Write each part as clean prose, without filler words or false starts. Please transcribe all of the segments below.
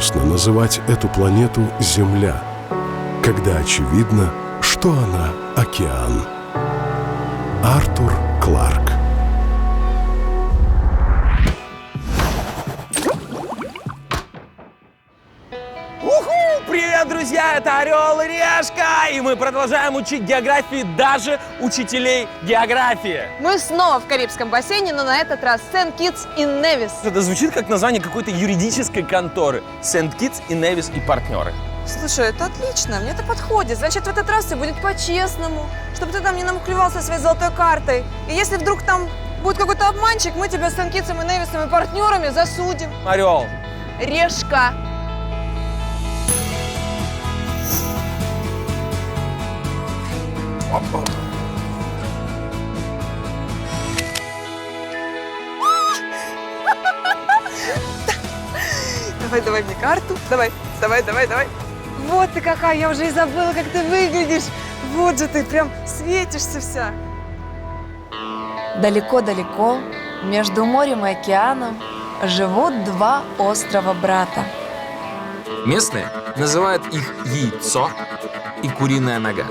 уместно называть эту планету Земля, когда очевидно, что она океан? Артур Кларк. Привет, друзья! Это Орел и Решка! И мы продолжаем учить географии даже учителей географии. Мы снова в Карибском бассейне, но на этот раз Сент-Китс и Невис. Это звучит как название какой-то юридической конторы. Сент-Китс и Невис и партнеры. Слушай, это отлично, мне это подходит. Значит, в этот раз все будет по-честному, чтобы ты там не намухлевался своей золотой картой. И если вдруг там будет какой-то обманщик, мы тебя с Сент-Китсом и Невисом и партнерами засудим. Орел. Решка. Давай мне карту. Давай. Вот ты какая, я уже и забыла, как ты выглядишь. Вот же ты, прям светишься вся. Далеко-далеко, между морем и океаном, живут два острова-брата. Местные называют их яйцо и куриная нога.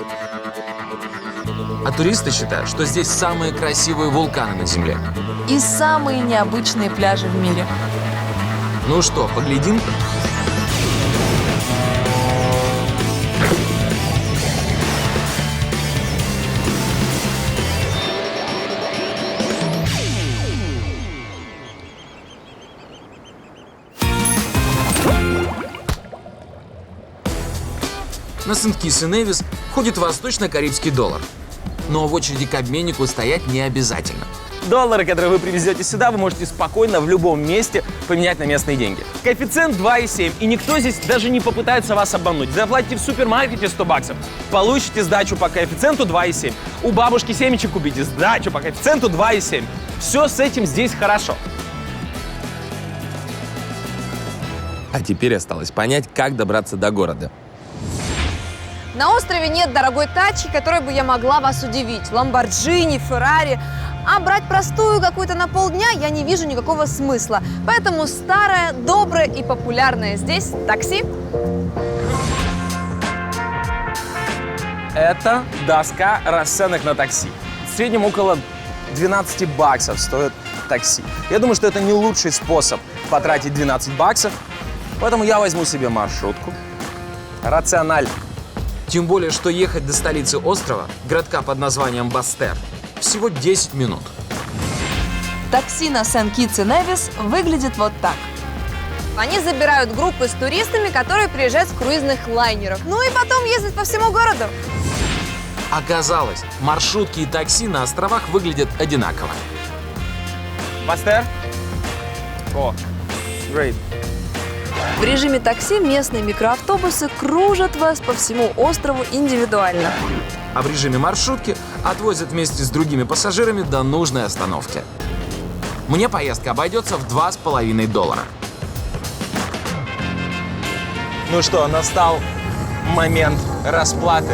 А туристы считают, что здесь самые красивые вулканы на Земле. И самые необычные пляжи в мире. Ну что, поглядим? На Сент-Китс и Невис ходит восточно-карибский доллар. Но в очереди к обменнику стоять не обязательно. Доллары, которые вы привезете сюда, вы можете спокойно в любом месте поменять на местные деньги. Коэффициент 2,7, и никто здесь даже не попытается вас обмануть. Заплатите в супермаркете 100 баксов, получите сдачу по коэффициенту 2,7. У бабушки семечек купите сдачу по коэффициенту 2,7. Все с этим здесь хорошо. А теперь осталось понять, как добраться до города. На острове нет дорогой тачки, которой бы я могла вас удивить. Ламборджини, Феррари. А брать простую какую-то на полдня я не вижу никакого смысла. Поэтому старое, доброе и популярное здесь такси. Это доска расценок на такси. В среднем около 12 баксов стоит такси. Я думаю, что это не лучший способ потратить 12 баксов, поэтому я возьму себе маршрутку. Рациональ. Тем более, что ехать до столицы острова, городка под названием Бастер, всего 10 минут. Такси на Сент-Китс и Невис выглядит вот так. Они забирают группы с туристами, которые приезжают с круизных лайнеров. Ну и потом ездят по всему городу. Оказалось, маршрутки и такси на островах выглядят одинаково. Бастер? О, great. В режиме такси местные микроавтобусы кружат вас по всему острову индивидуально. А в режиме маршрутки отвозят вместе с другими пассажирами до нужной остановки. Мне поездка обойдется в $2,5. Ну что, настал момент расплаты.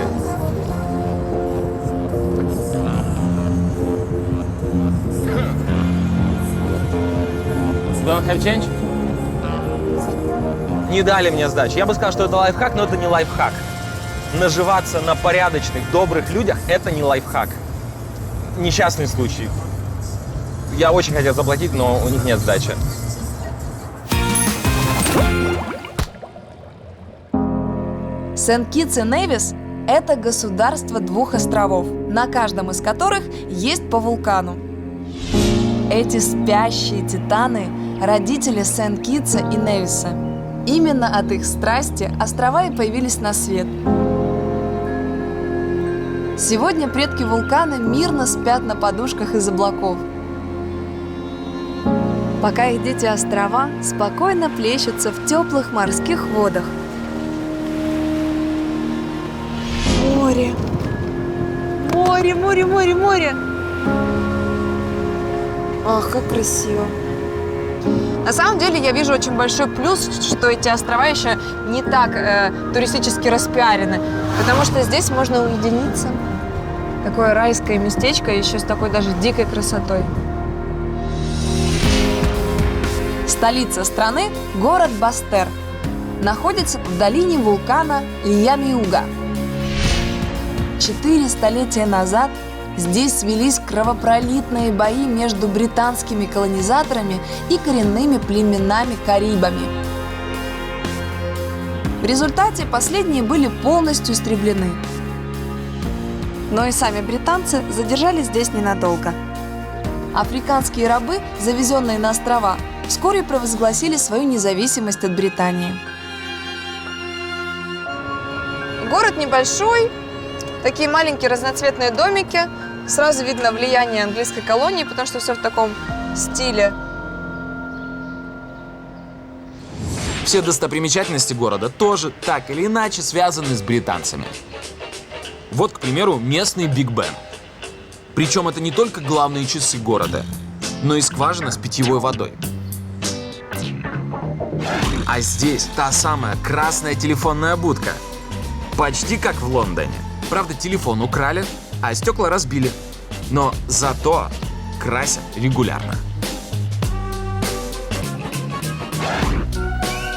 Don't have change? Не дали мне сдачи. Я бы сказал, что это лайфхак, но это не лайфхак. Наживаться на порядочных, добрых людях – это не лайфхак. Несчастный случай. Я очень хотел заплатить, но у них нет сдачи. Сент-Китс и Невис – это государство двух островов, на каждом из которых есть по вулкану. Эти спящие титаны – родители Сент-Китса и Невиса. Именно от их страсти острова и появились на свет. Сегодня предки вулкана мирно спят на подушках из облаков, пока их дети-острова спокойно плещутся в теплых морских водах. Море. Море, море, море, море. Ах, как красиво. На самом деле я вижу очень большой плюс, что эти острова еще не так туристически распиарены, потому что здесь можно уединиться. Такое райское местечко, еще с такой даже дикой красотой. Столица страны – город Бастер. находится в долине вулкана Льямиуга. 4 столетия назад здесь свелись кровопролитные бои между британскими колонизаторами и коренными племенами-карибами. В результате последние были полностью истреблены. Но и сами британцы задержались здесь ненадолго. Африканские рабы, завезенные на острова, вскоре провозгласили свою независимость от Британии. Город небольшой, такие маленькие разноцветные домики. Сразу видно влияние английской колонии, потому что все в таком стиле. Все достопримечательности города тоже так или иначе связаны с британцами. Вот, к примеру, местный Биг Бен. Причем это не только главные часы города, но и скважина с питьевой водой. А здесь та самая красная телефонная будка. Почти как в Лондоне. Правда, телефон украли, а стекла разбили. Но зато красят регулярно.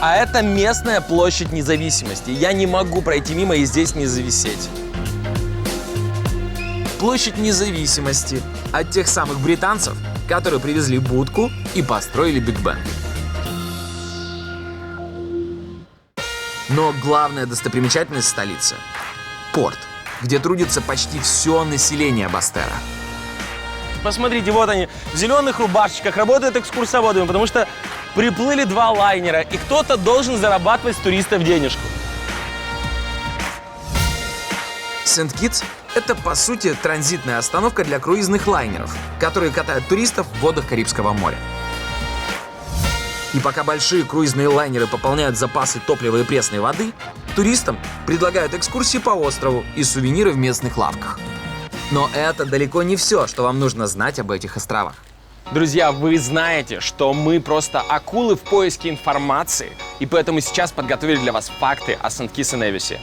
А это местная площадь независимости. Я не могу пройти мимо и здесь не зависеть. Площадь независимости от тех самых британцев, которые привезли будку и построили Биг Бен. Но главная достопримечательность столицы – порт, где трудится почти все население Бастера. Посмотрите, вот они, в зеленых рубашечках, работают экскурсоводами, потому что приплыли 2 лайнера, и кто-то должен зарабатывать с туристов денежку. Сент-Китс – это, по сути, транзитная остановка для круизных лайнеров, которые катают туристов в водах Карибского моря. И пока большие круизные лайнеры пополняют запасы топлива и пресной воды, туристам предлагают экскурсии по острову и сувениры в местных лавках. Но это далеко не все, что вам нужно знать об этих островах. Друзья, вы знаете, что мы просто акулы в поиске информации, и поэтому сейчас подготовили для вас факты о Сент-Китсе и Невисе.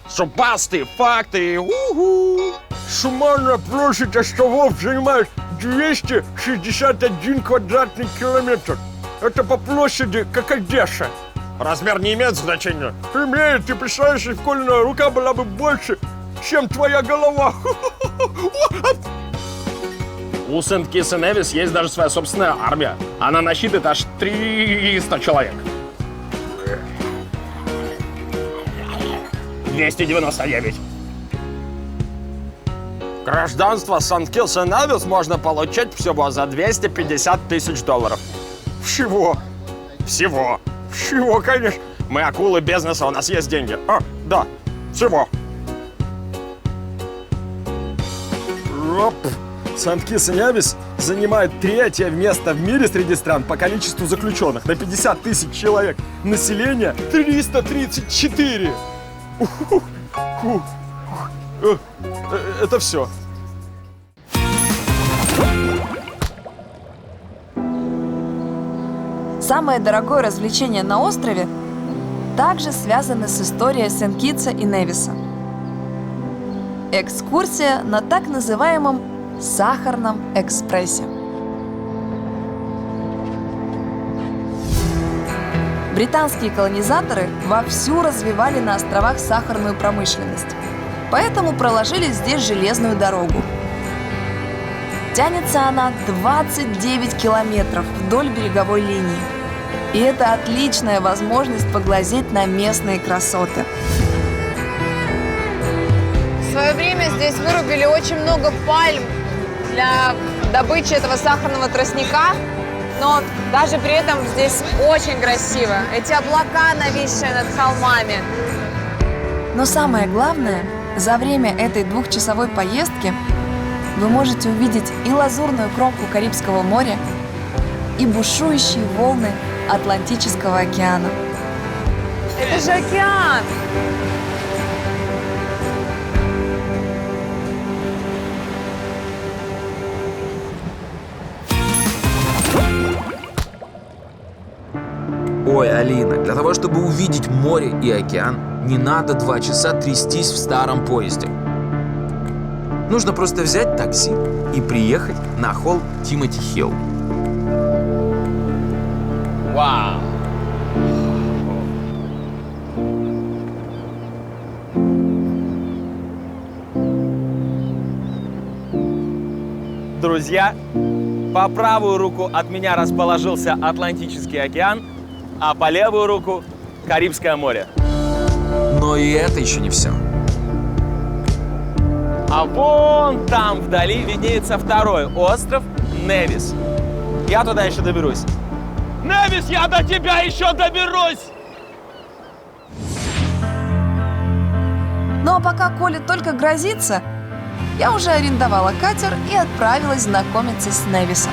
Зубастые факты! У-ху! Суммарная площадь островов занимает 261 квадратный километр. Это по площади, как Одесса. Размер не имеет значения. Имеет, ты представляешь, школьная рука была бы больше, чем твоя голова. У Сент-Китс и Невис есть даже своя собственная армия. Она насчитывает аж 300 человек. 299. Гражданство Сент-Китс и Невис можно получить всего за $250 тысяч. Всего. Всего. Всего, конечно. Мы акулы бизнеса, у нас есть деньги. Да, всего. Сент-Китс и Невис занимает 3-е место в мире среди стран по количеству заключенных. На 50 тысяч человек. Население 334. Это все. Самое дорогое развлечение на острове также связано с историей Сент-Китса и Невиса. Экскурсия на так называемом Сахарном экспрессе. Британские колонизаторы вовсю развивали на островах сахарную промышленность, поэтому проложили здесь железную дорогу. Тянется она 29 километров вдоль береговой линии. И это отличная возможность поглазеть на местные красоты. В свое время здесь вырубили очень много пальм для добычи этого сахарного тростника. Но даже при этом здесь очень красиво. Эти облака, нависшие над холмами. Но самое главное, за время этой 2-часовой поездки вы можете увидеть и лазурную кромку Карибского моря, и бушующие волны Атлантического океана. Это же океан! Ой, Алина, для того, чтобы увидеть море и океан, не надо 2 часа трястись в старом поезде. Нужно просто взять такси и приехать на холл Тимоти Хилл. Вау! друзья. По правую руку от меня расположился Атлантический океан, а по левую руку – Карибское море. Но и это еще не все. А вон там вдали виднеется второй остров Невис. Я туда еще доберусь. Невис, я до тебя еще доберусь! Ну а пока Коля только грозится, я уже арендовала катер и отправилась знакомиться с Невисом.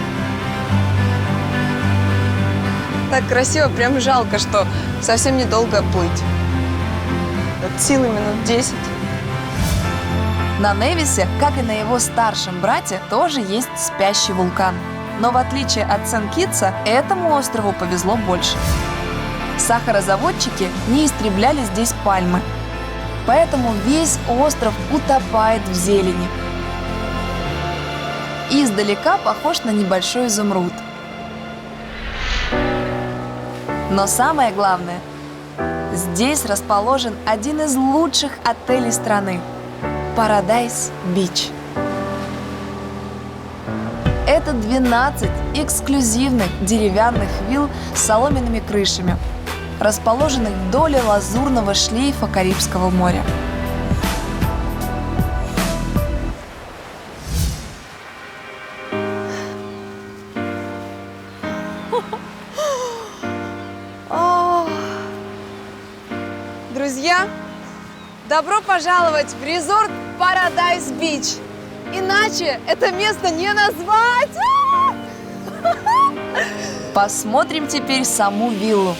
Так красиво, прям жалко, что совсем недолго плыть. От силы минут 10. На Невисе, как и на его старшем брате, тоже есть спящий вулкан. Но в отличие от Сен-Китса, этому острову повезло больше. Сахарозаводчики не истребляли здесь пальмы. Поэтому весь остров утопает в зелени. И издалека похож на небольшой изумруд. Но самое главное, здесь расположен один из лучших отелей страны – Paradise Beach. Это 12 эксклюзивных деревянных вилл с соломенными крышами, расположенных вдоль лазурного шлейфа Карибского моря. Друзья, добро пожаловать в резорт Paradise Beach. Иначе это место не назвать. Посмотрим теперь саму виллу.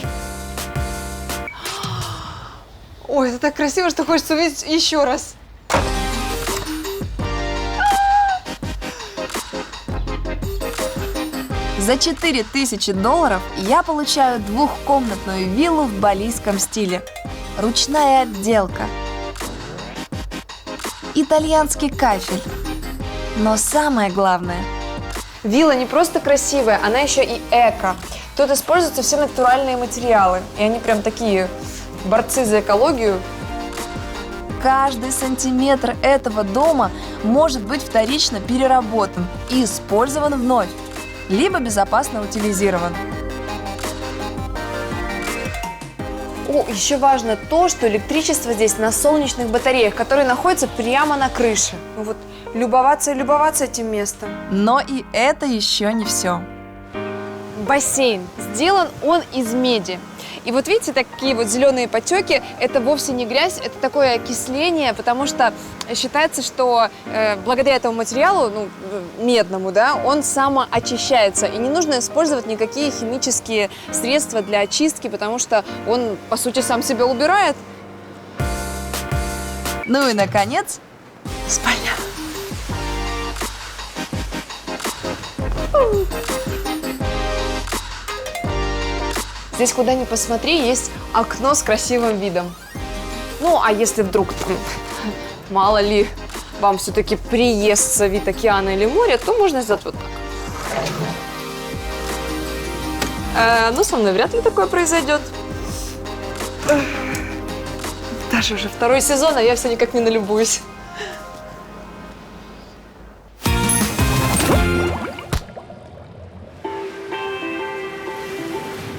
Ой, это так красиво, что хочется увидеть еще раз. За $4000 я получаю двухкомнатную виллу в балийском стиле. Ручная отделка. Итальянский кафель. Но самое главное, Вилла не просто красивая, она еще и эко. Тут используются все натуральные материалы. И они прям такие борцы за экологию. каждый сантиметр этого дома может быть вторично переработан и использован вновь, либо безопасно утилизирован. О, еще важно то, что электричество здесь на солнечных батареях, которые находятся прямо на крыше. Ну вот, любоваться и любоваться этим местом. Но и это еще не все. Бассейн. Сделан он из меди. И вот видите, такие вот зеленые потеки, это вовсе не грязь, это такое окисление, потому что считается, что благодаря этому материалу, ну, медному, да, он самоочищается. И не нужно использовать никакие химические средства для очистки, потому что он, по сути, сам себя убирает. Ну и, наконец, Спальня. Здесь, куда ни посмотри, есть окно с красивым видом. Ну, а если вдруг, мало ли, вам все-таки приестся вид океана или моря, то можно сделать вот так. Ну, со мной вряд ли такое произойдет. Даже уже второй сезон, а я все никак не налюбуюсь.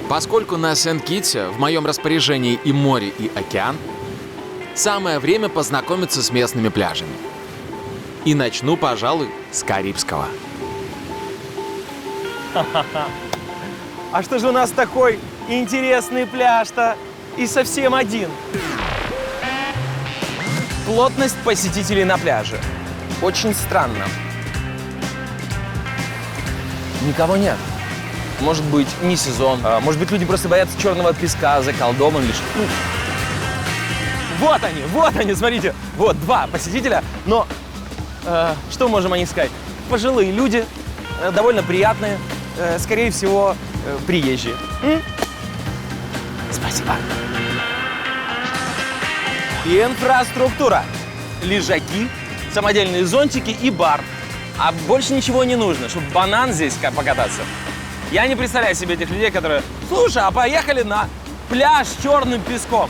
Поскольку на Сент-Китсе в моем распоряжении и море, и океан, самое время познакомиться с местными пляжами. И начну, пожалуй, с Карибского. А что же у нас такой интересный пляж-то и совсем один? Плотность посетителей на пляже. Очень странно. Никого нет. Может быть, не сезон. Может быть, люди просто боятся черного песка, заколдован лишь. Вот они, смотрите. Вот, 2 посетителя. Но что можем о них сказать? Пожилые люди, довольно приятные, скорее всего, приезжие. Спасибо. И инфраструктура. Лежаки, самодельные зонтики и бар. А больше ничего не нужно, чтобы банан здесь покататься. Я не представляю себе этих людей, которые: слушай, а поехали на пляж с черным песком.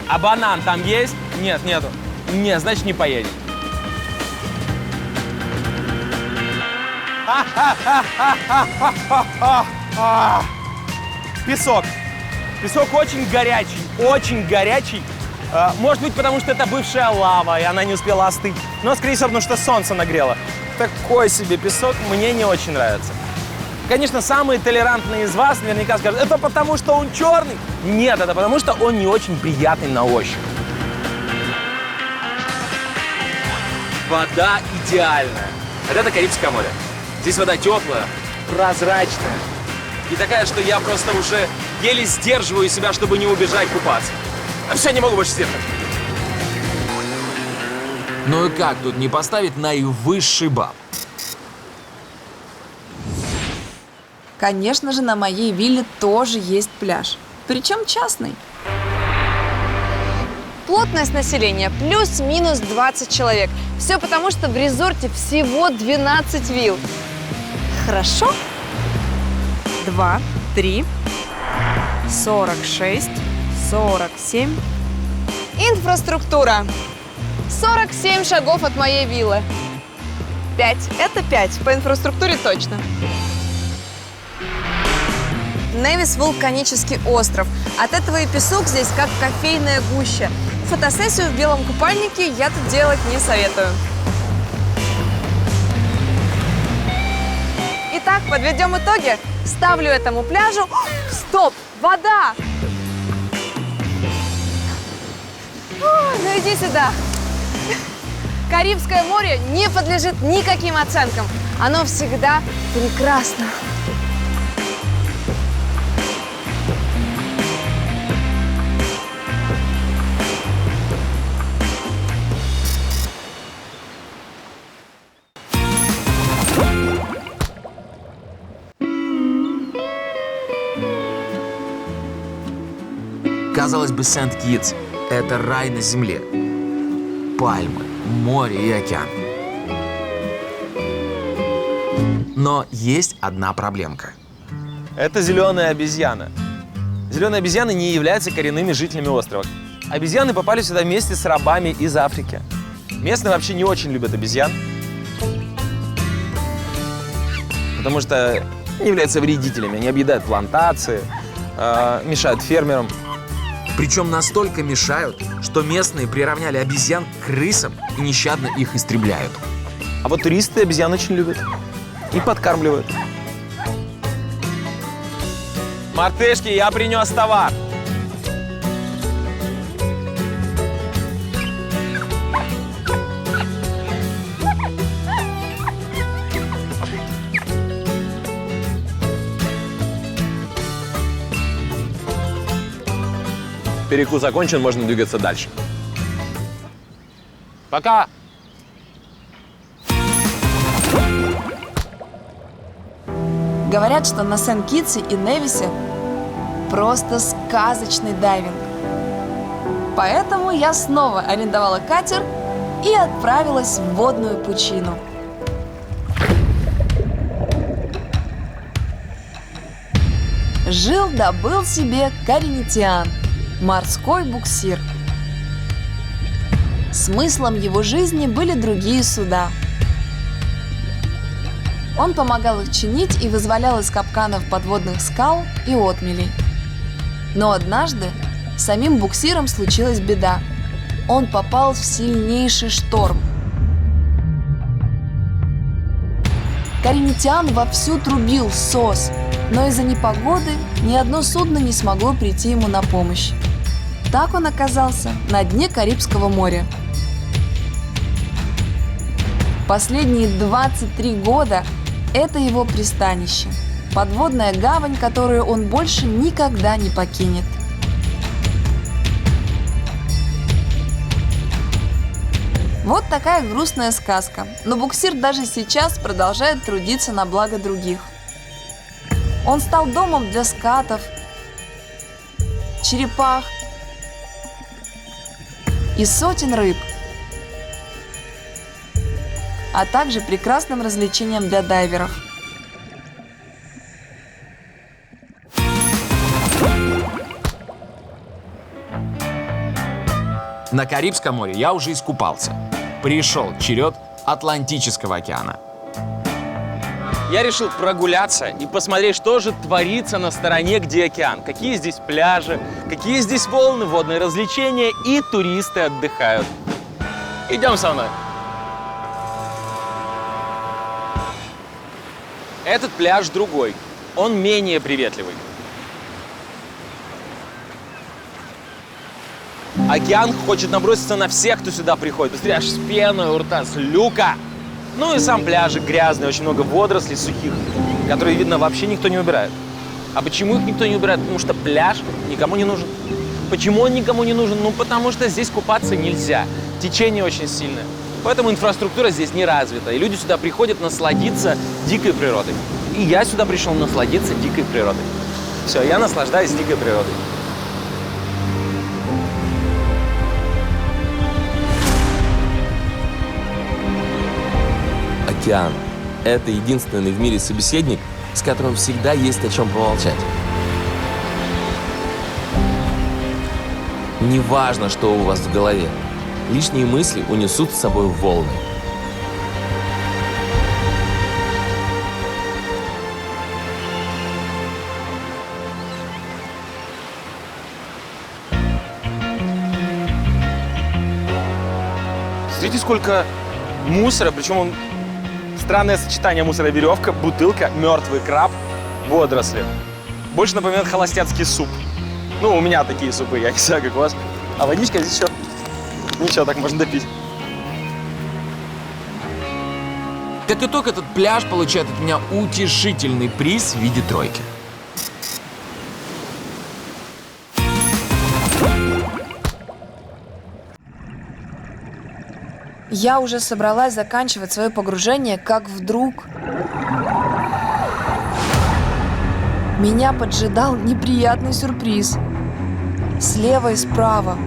А банан там есть? Нет, нету. Нет, значит, не поедем. Песок. Песок очень горячий. Может быть, потому что это бывшая лава, и она не успела остыть. Но, скорее всего, потому что солнце нагрело. Такой себе песок мне не очень нравится. Конечно, самые толерантные из вас наверняка скажут, это потому что он черный. Нет, это потому что он не очень приятный на ощупь. Вода идеальная. Это Карибское море. Здесь вода теплая, прозрачная. И такая, что я просто уже еле сдерживаю себя, чтобы не убежать купаться. А все, не могу больше сдержать. Ну и как тут не поставить наивысший балл? Конечно же, на моей вилле тоже есть пляж. Причем частный. Плотность населения плюс-минус 20 человек. Все потому, что в резорте всего 12 вилл. Хорошо? 2, 3, 46, 47. Инфраструктура. 47 шагов от моей виллы. 5. Это 5. По инфраструктуре точно. Невис – вулканический остров. От этого и песок здесь как кофейная гуща. Фотосессию в белом купальнике я тут делать не советую. Итак, подведем итоги. Ставлю этому пляжу... Стоп! Вода! Ну иди сюда. Карибское море не подлежит никаким оценкам. Оно всегда прекрасно. Казалось бы, Сент-Китс – это рай на земле. Пальмы, море и океан. Но есть одна проблемка. Это зеленая обезьяна. Зеленые обезьяны не являются коренными жителями острова. Обезьяны попали сюда вместе с рабами из Африки. Местные вообще не очень любят обезьян, потому что они являются вредителями. Они объедают плантации, мешают фермерам. Причем настолько мешают, что местные приравняли обезьян к крысам и нещадно их истребляют. А вот туристы обезьян очень любят и подкармливают. Мартышки, я принес товар. Перекус окончен, можно двигаться дальше. Пока! Говорят, что на Сент-Китсе и Невисе просто сказочный дайвинг. Поэтому я снова арендовала катер и отправилась в водную пучину. Жил-добыл себе Каринитиан, морской буксир. Смыслом его жизни были другие суда. Он помогал их чинить и вызволял из капканов подводных скал и отмелей. Но однажды с самим буксиром случилась беда. Он попал в сильнейший шторм. Каринитиан вовсю трубил СОС, но из-за непогоды ни одно судно не смогло прийти ему на помощь. Так он оказался на дне Карибского моря. Последние 23 года это его пристанище, подводная гавань, которую он больше никогда не покинет. Вот такая грустная сказка, но буксир даже сейчас продолжает трудиться на благо других. Он стал домом для скатов, черепах и сотен рыб, а также прекрасным развлечением для дайверов. На Карибском море я уже искупался. Пришел черед Атлантического океана. я решил прогуляться и посмотреть, что же творится на стороне, где океан. Какие здесь пляжи, какие здесь волны, водные развлечения и туристы отдыхают. Идем со мной. Этот пляж другой, он менее приветливый. Океан хочет наброситься на всех, кто сюда приходит. Посмотри, аж с пеной у рта, с люка. Ну и сам пляжик грязный, очень много водорослей сухих, которые, видно, вообще никто не убирает. А почему их никто не убирает? Потому что пляж никому не нужен. Почему он никому не нужен? Ну, потому что здесь купаться нельзя. Течение очень сильное. Поэтому инфраструктура здесь не развита. И люди сюда приходят насладиться дикой природой. И я сюда пришел насладиться дикой природой. Все, я наслаждаюсь дикой природой. Океан – это единственный в мире собеседник, с которым всегда есть о чем помолчать. Неважно, что у вас в голове, лишние мысли унесут с собой волны. Смотрите, сколько мусора, причем он странное сочетание мусора: веревка, бутылка, мертвый краб, водоросли. Больше напоминает холостяцкий суп. Ну, у меня такие супы, я не знаю, как у вас. А водичка здесь еще. Ничего, так можно допить. Как итог, этот пляж получает от меня утешительный приз в виде тройки. Я уже собралась заканчивать свое погружение, как вдруг меня поджидал неприятный сюрприз. Слева и справа,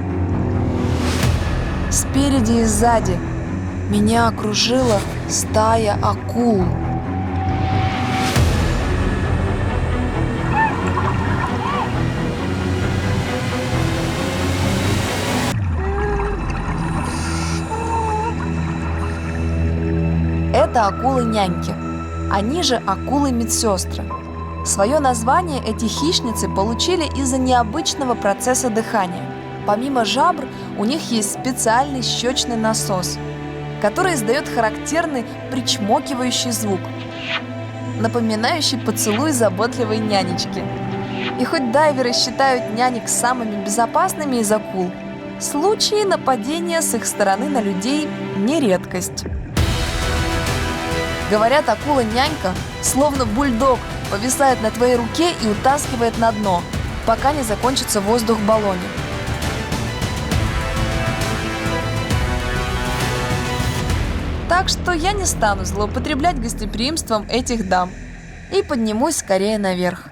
спереди и сзади меня окружила стая акул. Это акулы-няньки, они же акулы-медсестры. Свое название эти хищницы получили из-за необычного процесса дыхания. Помимо жабр, у них есть специальный щечный насос, который издает характерный причмокивающий звук, напоминающий поцелуй заботливой нянечки. И хоть дайверы считают нянек самыми безопасными из акул, случаи нападения с их стороны на людей не редкость. Говорят, акула-нянька, словно бульдог, повисает на твоей руке и утаскивает на дно, пока не закончится воздух в баллоне. Так что я не стану злоупотреблять гостеприимством этих дам и поднимусь скорее наверх.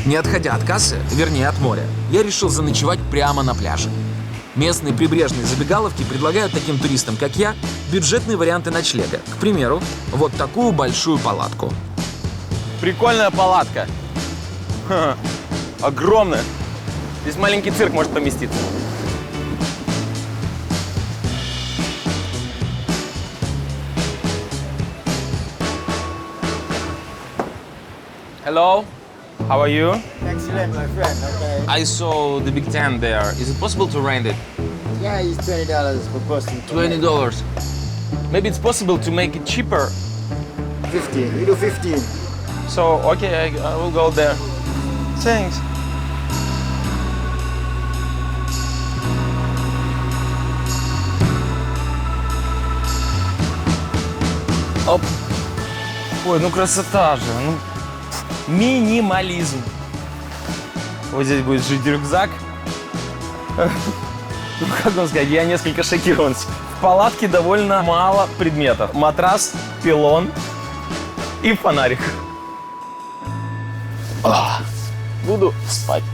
Не отходя от кассы, вернее от моря, я решил заночевать прямо на пляже. Местные прибрежные забегаловки предлагают таким туристам, как я, бюджетные варианты ночлега. К примеру, вот такую большую палатку. Прикольная палатка. Ха-ха. Огромная. Здесь маленький цирк может поместиться. Hello. How are you? Excellent, my friend. Okay. I saw the big tent there. Is it possible to rent it? Yeah, it's $20 per person. $20. Maybe it's possible to make it cheaper. 15. We do 15. So, okay, I will go there. Thanks. Оп. Ой, ну красота же. Ну, минимализм. Вот здесь будет жить рюкзак. Ну, как вам сказать, я несколько шокирован. В палатке довольно мало предметов. Матрас, пилон и фонарик. Буду спать.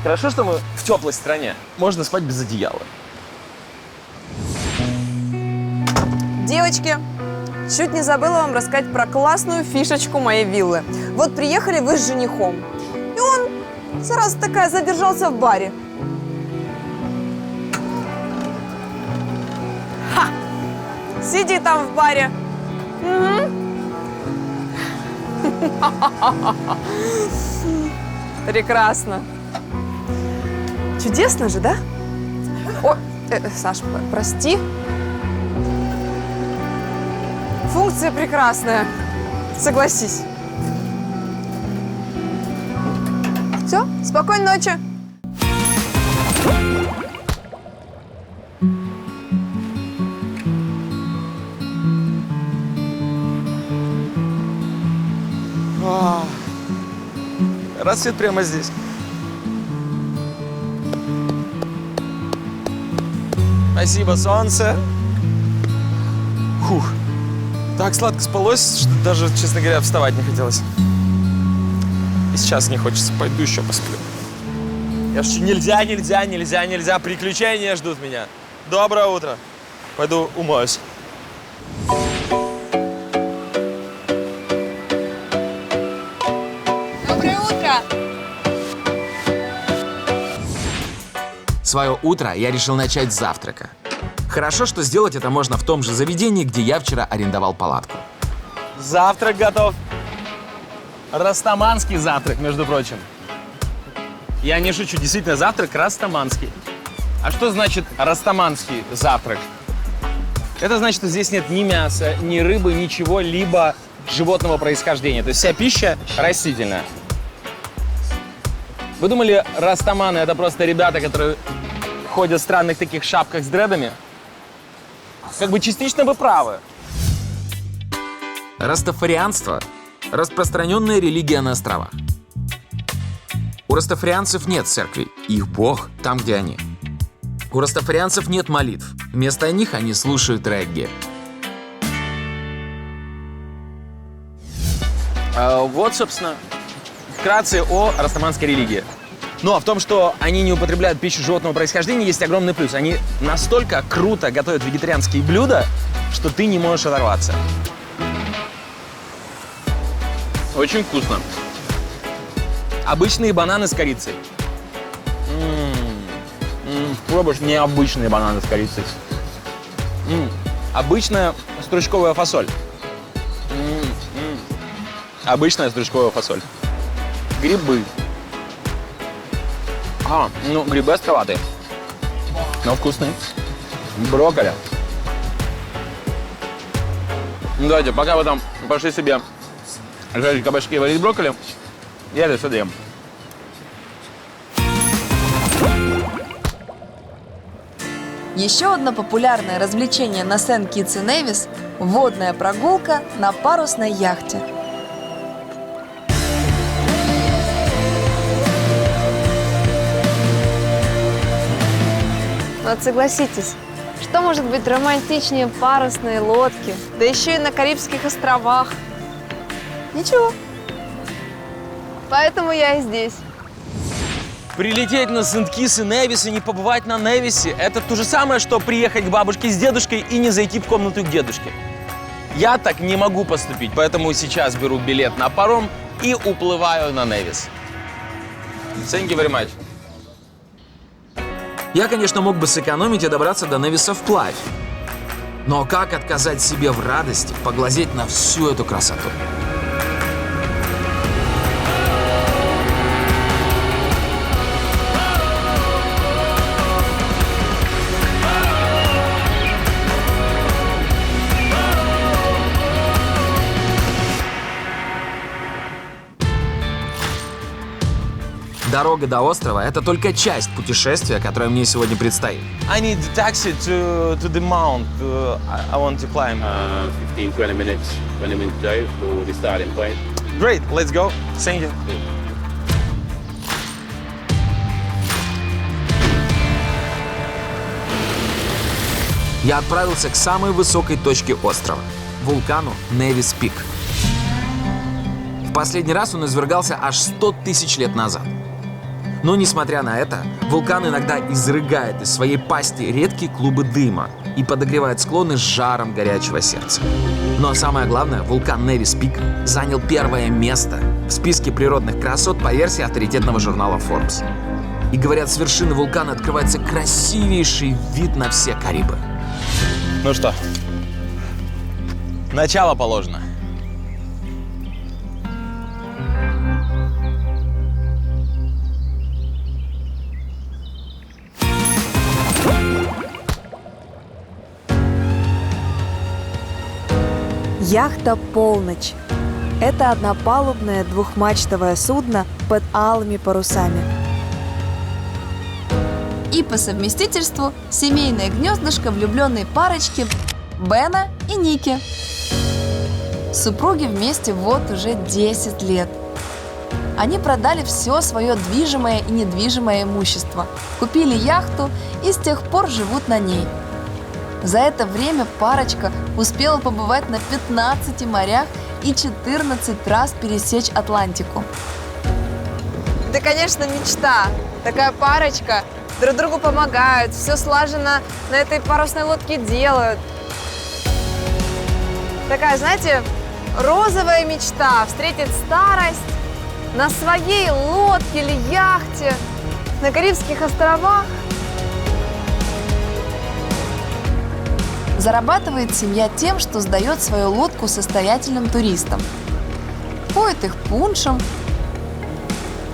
Хорошо, что мы в теплой стране. Можно спать без одеяла. Девочки, чуть не забыла вам рассказать про классную фишечку моей виллы. Вот приехали вы с женихом, и он сразу такая задержался в баре. Ха! Сиди там в баре. Прекрасно. Чудесно же, да? Ой, Саш, прости. Функция прекрасная. Согласись. Все, спокойной ночи. Рассвет прямо здесь. Спасибо, солнце. Фух. Так сладко спалось, что даже, честно говоря, вставать не хотелось. И сейчас не хочется. Пойду еще посплю. Я шучу. Нельзя. Приключения ждут меня. Доброе утро. Пойду умоюсь. Доброе утро. Свое утро я решил начать с завтрака. Хорошо, что сделать это можно в том же заведении, где я вчера арендовал палатку. Завтрак готов. Растаманский завтрак, между прочим. Я не шучу, действительно, завтрак растаманский. А что значит растаманский завтрак? Это значит, что здесь нет ни мяса, ни рыбы, ничего-либо животного происхождения. То есть вся пища растительная. Вы думали, растаманы — это просто ребята, которые ходят в странных таких шапках с дредами? Как бы частично вы правы. Растафарианство – распространенная религия на островах. У растафарианцев нет церкви, их бог там, где они. У растафарианцев нет молитв, вместо них они слушают регги. Вот, собственно, вкратце о растаманской религии. Ну а в том, что они не употребляют пищу животного происхождения, есть огромный плюс. Они настолько круто готовят вегетарианские блюда, что ты не можешь оторваться. Очень вкусно. Обычные бананы с корицей. Пробуешь необычные бананы с корицей. Обычная стручковая фасоль. Обычная стручковая фасоль. Грибы. Грибы островатые, но вкусные. Брокколи. Давайте, пока вы там пошли себе жарить кабачки и варить брокколи, я это все доем. Еще одно популярное развлечение на Сент-Китс и Невис – водная прогулка на парусной яхте. Вот согласитесь, что может быть романтичнее парусной лодки, да еще и на Карибских островах? Ничего. Поэтому я и здесь. Прилететь на Сент-Китс и Невис и не побывать на Невисе – это то же самое, что приехать к бабушке с дедушкой и не зайти в комнату к дедушке. Я так не могу поступить, поэтому сейчас беру билет на паром и уплываю на Невис. Thank you very much. Я, конечно, мог бы сэкономить и добраться до Невиса вплавь. Но как отказать себе в радости поглазеть на всю эту красоту? Дорога до острова – это только часть путешествия, которое мне сегодня предстоит. I need a taxi to the mount. I want to climb. 15-20 minutes drive to the starting point. Great, let's go. Thank you. Я отправился к самой высокой точке острова – вулкану Невис Пик. В последний раз он извергался аж 100 тысяч лет назад. Но, несмотря на это, вулкан иногда изрыгает из своей пасти редкие клубы дыма, и подогревает склоны с жаром горячего сердца. Но самое главное, вулкан Невис Пик занял первое место в списке природных красот по версии авторитетного журнала Forbes. И говорят, с вершины вулкана открывается красивейший вид на все Карибы. Ну что, начало положено. Яхта «Полночь». Это однопалубное двухмачтовое судно под алыми парусами. И по совместительству семейное гнездышко влюбленной парочки Бена и Ники. Супруги вместе вот уже 10 лет. Они продали все свое движимое и недвижимое имущество, купили яхту и с тех пор живут на ней. За это время парочка успела побывать на 15 морях и 14 раз пересечь Атлантику. Это, конечно, мечта. Такая парочка. Друг другу помогают, все слаженно на этой парусной лодке делают. Такая, знаете, розовая мечта встретить старость на своей лодке или яхте на Карибских островах. Зарабатывает семья тем, что сдает свою лодку состоятельным туристам. Поет их пуншем,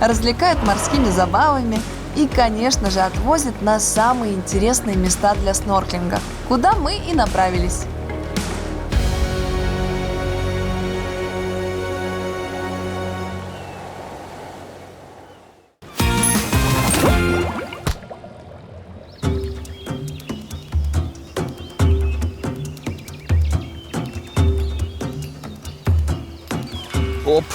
развлекает морскими забавами и, конечно же, отвозит на самые интересные места для снорклинга, куда мы и направились. Оп.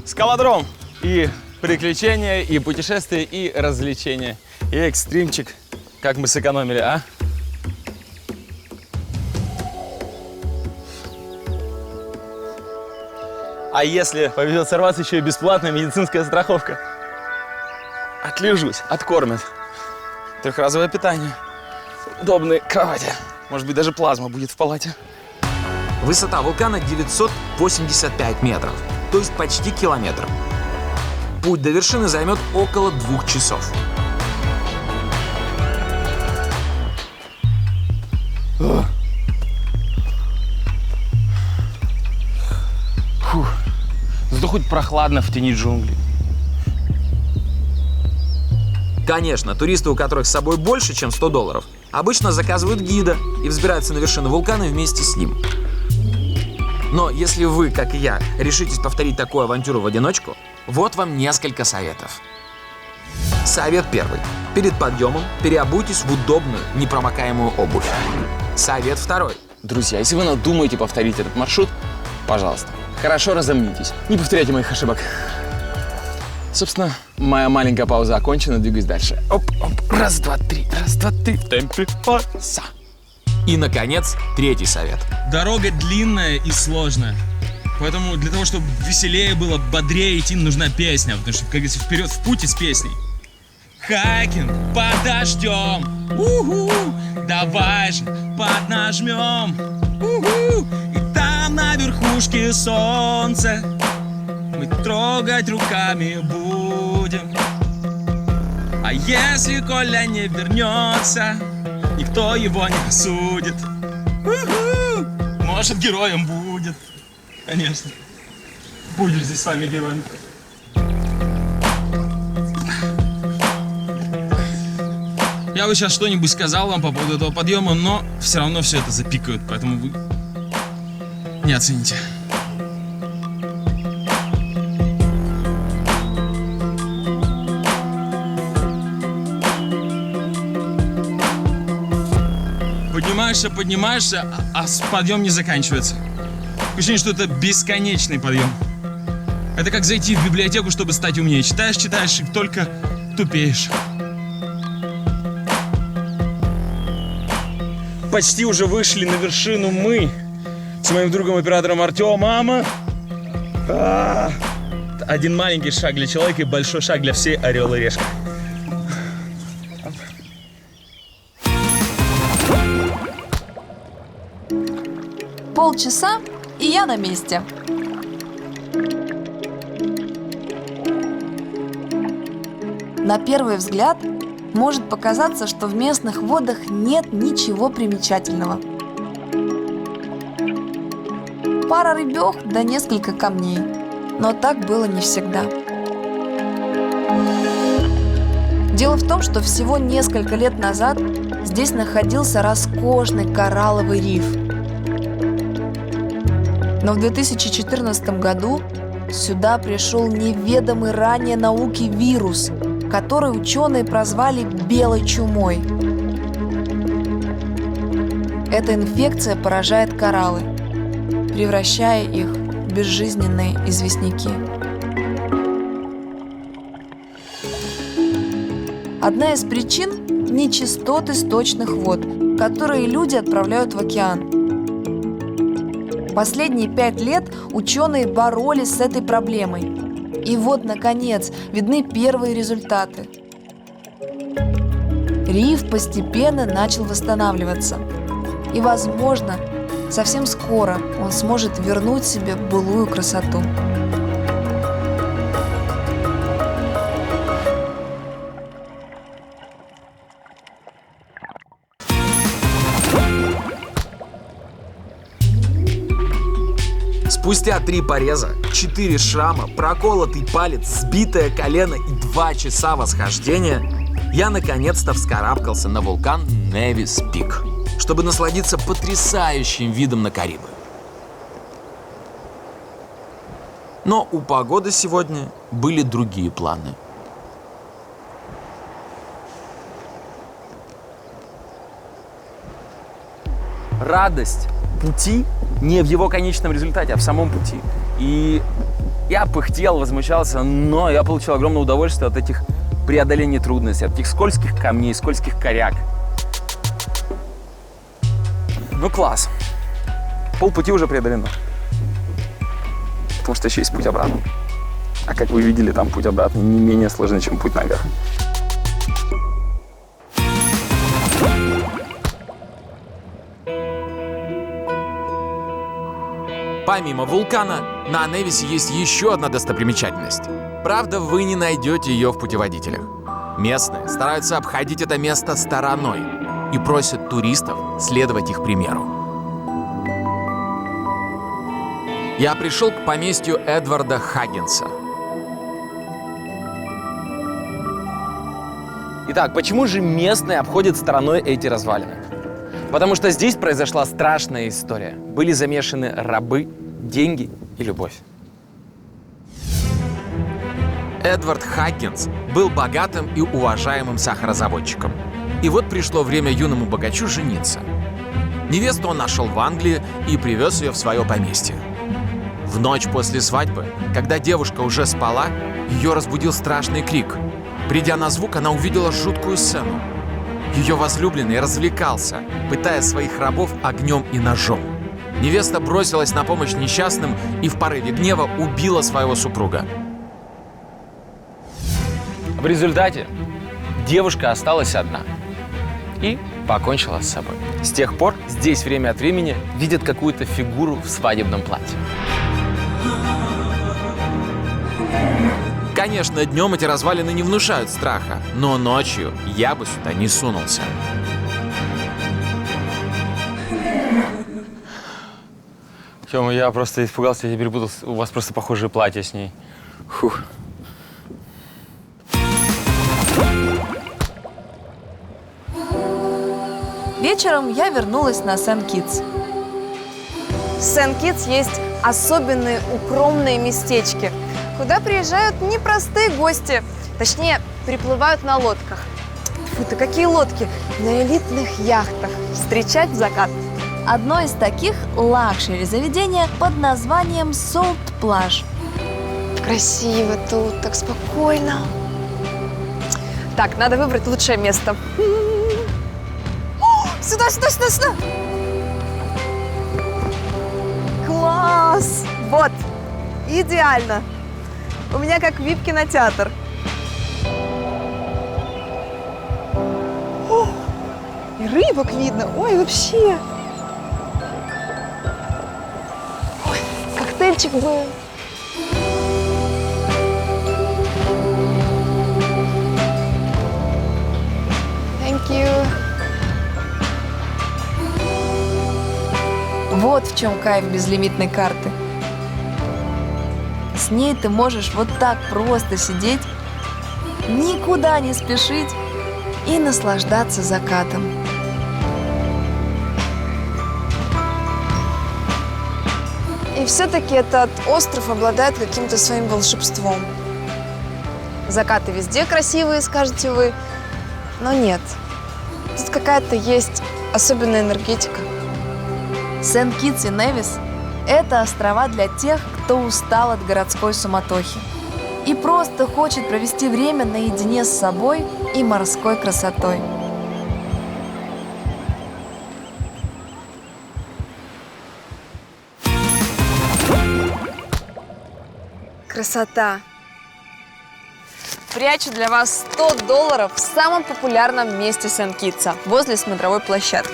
Скалодром. И приключения, и путешествия, и развлечения. И экстримчик. Как мы сэкономили, а? А если повезет сорваться, еще и бесплатная медицинская страховка. Отлежусь, откормят. Трехразовое питание. Удобные кровати. Может быть, даже плазма будет в палате. Высота вулкана 985 метров, то есть почти километр. Путь до вершины займет около 2 часов. Фух. Зато хоть прохладно в тени джунглей. Конечно, туристы, у которых с собой больше, чем $100, обычно заказывают гида и взбираются на вершину вулкана вместе с ним. Но если вы, как и я, решитесь повторить такую авантюру в одиночку, вот вам несколько советов. Совет первый. Перед подъемом переобуйтесь в удобную, непромокаемую обувь. Совет второй. Друзья, если вы надумаете повторить этот маршрут, пожалуйста, хорошо разомнитесь. Не повторяйте моих ошибок. Собственно, моя маленькая пауза окончена, двигаюсь дальше. Оп, оп, раз, два, три, в темпе паса. И, наконец, третий совет. Дорога длинная и сложная. Поэтому для того, чтобы веселее было, бодрее идти, нужна песня. Потому что, как говорится, вперед в путь с песней. Хайкинг под дождем. У-ху, давай же поднажмем. У-ху, и там на верхушке солнце мы трогать руками будем. А если Коля не вернется, никто его не осудит. У-ху! Может, героем будет. Конечно. Будешь здесь с вами героем. Я бы сейчас что-нибудь сказал вам по поводу этого подъема, но все равно все это запикают, поэтому вы не оцените. Поднимаешься, а подъем не заканчивается. Ощущение, что это бесконечный подъем. Это как зайти в библиотеку, чтобы стать умнее. Читаешь, и только тупеешь. Почти уже вышли на вершину мы с моим другом-оператором Артемом. Один маленький шаг для человека и большой шаг для всей Орел и Решка. Полчаса, и я на месте. На первый взгляд может показаться, что в местных водах нет ничего примечательного. Пара рыбёх да несколько камней. Но так было не всегда. Дело в том, что всего несколько лет назад здесь находился роскошный коралловый риф. Но в 2014 году сюда пришел неведомый ранее науке вирус, который ученые прозвали белой чумой. Эта инфекция поражает кораллы, превращая их в безжизненные известняки. Одна из причин – нечистоты сточных вод, которые люди отправляют в океан. Последние 5 лет ученые боролись с этой проблемой. И вот, наконец, видны первые результаты. Риф постепенно начал восстанавливаться. И, возможно, совсем скоро он сможет вернуть себе былую красоту. Спустя 3 пореза, 4 шрама, проколотый палец, сбитое колено и 2 часа восхождения, я наконец-то вскарабкался на вулкан Невис Пик, чтобы насладиться потрясающим видом на Карибы. Но у погоды сегодня были другие планы. Радость пути не в его конечном результате, а в самом пути. И я пыхтел, возмущался, но я получил огромное удовольствие от этих преодолений трудностей, от этих скользких камней, скользких коряк. Ну класс. Полпути уже преодолено. Потому что еще есть путь обратно. А как вы видели, там путь обратно не менее сложный, чем путь наверх. Помимо вулкана, на Невисе есть еще одна достопримечательность. Правда, вы не найдете ее в путеводителях. Местные стараются обходить это место стороной и просят туристов следовать их примеру. Я пришел к поместью Эдварда Хаггинса. Итак, почему же местные обходят стороной эти развалины? Потому что здесь произошла страшная история. Были замешаны рабы, деньги и любовь. Эдвард Хаггинс был богатым и уважаемым сахарозаводчиком. И вот пришло время юному богачу жениться. Невесту он нашел в Англии и привез ее в свое поместье. В ночь после свадьбы, когда девушка уже спала, ее разбудил страшный крик. Придя на звук, она увидела жуткую сцену. Ее возлюбленный развлекался, пытая своих рабов огнем и ножом. Невеста бросилась на помощь несчастным и в порыве гнева убила своего супруга. В результате девушка осталась одна и покончила с собой. С тех пор здесь время от времени видят какую-то фигуру в свадебном платье. Конечно, днем эти развалины не внушают страха, но ночью я бы сюда не сунулся. Тёма, я просто испугался, я перепутал. У вас просто похожие платья с ней. Фух. Вечером я вернулась на Сент-Китс. В Сент-Китс есть особенные укромные местечки, куда приезжают непростые гости. Точнее, приплывают на лодках. Фу-то какие лодки! На элитных яхтах. Встречать закат. Одно из таких лакшери заведения под названием Солт Плаж. Красиво тут, так спокойно. Так, надо выбрать лучшее место. О, сюда, сюда, сюда, сюда! Класс! Вот, идеально. У меня как вип-кинотеатр. О, и рыбок видно. Ой, вообще. коктейльчик бы. Thank you. Вот в чем кайф безлимитной карты. С ней ты можешь вот так просто сидеть, никуда не спешить и наслаждаться закатом. И все-таки этот остров обладает каким-то своим волшебством. Закаты везде красивые, скажете вы, но нет. Тут какая-то есть особенная энергетика. Сент-Китс и Невис – это острова для тех, кто устал от городской суматохи и просто хочет провести время наедине с собой и морской красотой. Красота. Прячу для вас $100 в самом популярном месте Сент-Китса, возле смотровой площадки.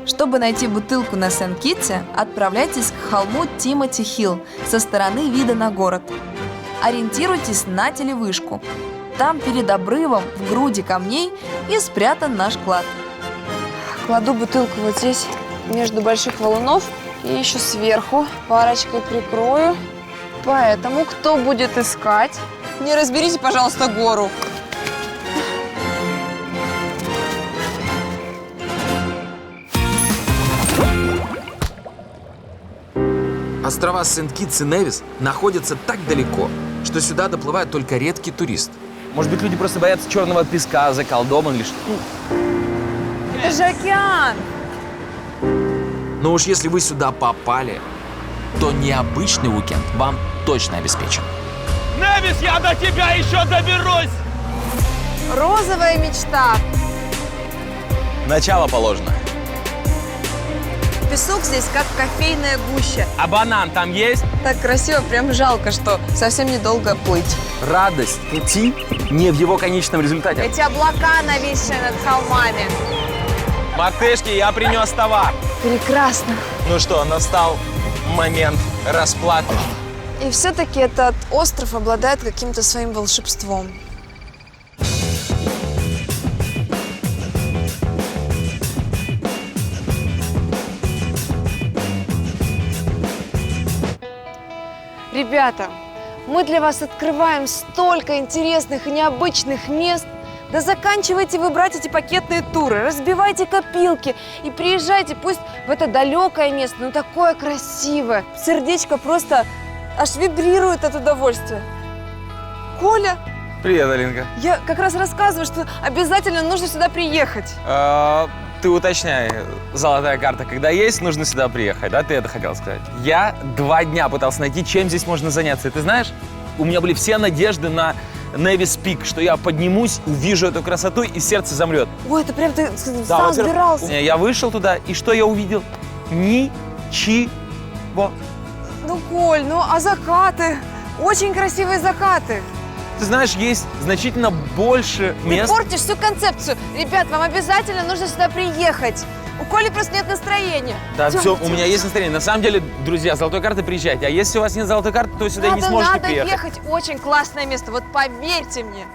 Чтобы найти бутылку на Сент-Китсе, отправляйтесь к холму Тимоти-Хилл со стороны вида на город. Ориентируйтесь на телевышку. Там перед обрывом в груди камней и спрятан наш клад. Кладу бутылку вот здесь, между больших валунов, и еще сверху парочкой прикрою. Поэтому, кто будет искать, не разберите, пожалуйста, гору. Острова Сент-Китс и Невис находятся так далеко, что сюда доплывает только редкий турист. Может быть, люди просто боятся черного песка, заколдован или что? Это же океан! Но уж если вы сюда попали, то необычный уикенд вам точно обеспечен. Невис, я до тебя еще доберусь! Розовая мечта. Начало положено. Песок здесь как кофейная гуща. А банан там есть? Так красиво, прям жалко, что совсем недолго плыть. Радость пути не в его конечном результате. Эти облака, нависшие над холмами. Мартышки, я принес товар. Прекрасно. Ну что, настал момент расплаты. И все-таки этот остров обладает каким-то своим волшебством. Ребята, мы для вас открываем столько интересных и необычных мест. Да заканчивайте вы брать эти пакетные туры, разбивайте копилки и приезжайте, пусть в это далекое место, но такое красивое. Сердечко просто аж вибрирует от удовольствия. Коля, Привет, Алинка. я как раз рассказываю, что обязательно нужно сюда приехать. Ты уточняй, золотая карта, когда есть, нужно сюда приехать, да? Ты это хотел сказать? Я 2 дня пытался найти, чем здесь можно заняться. И ты знаешь, у меня были все надежды на Невис Пик, что я поднимусь, увижу эту красоту, и сердце замрет. Ой, это прям ты Да, сам собирался. Я вышел туда, и что я увидел? Ничего. Ну, Коль, ну а закаты? Очень красивые закаты. Ты знаешь, есть значительно больше Ты мест. портишь всю концепцию. Ребят, вам обязательно нужно сюда приехать. У Коли просто нет настроения. Да, Идём, все, идём. у меня есть настроение. На самом деле, друзья, золотой карты приезжайте. А если у вас нет золотой карты, то сюда не сможете Надо приехать. ехать. Очень классное место. Вот поверьте мне.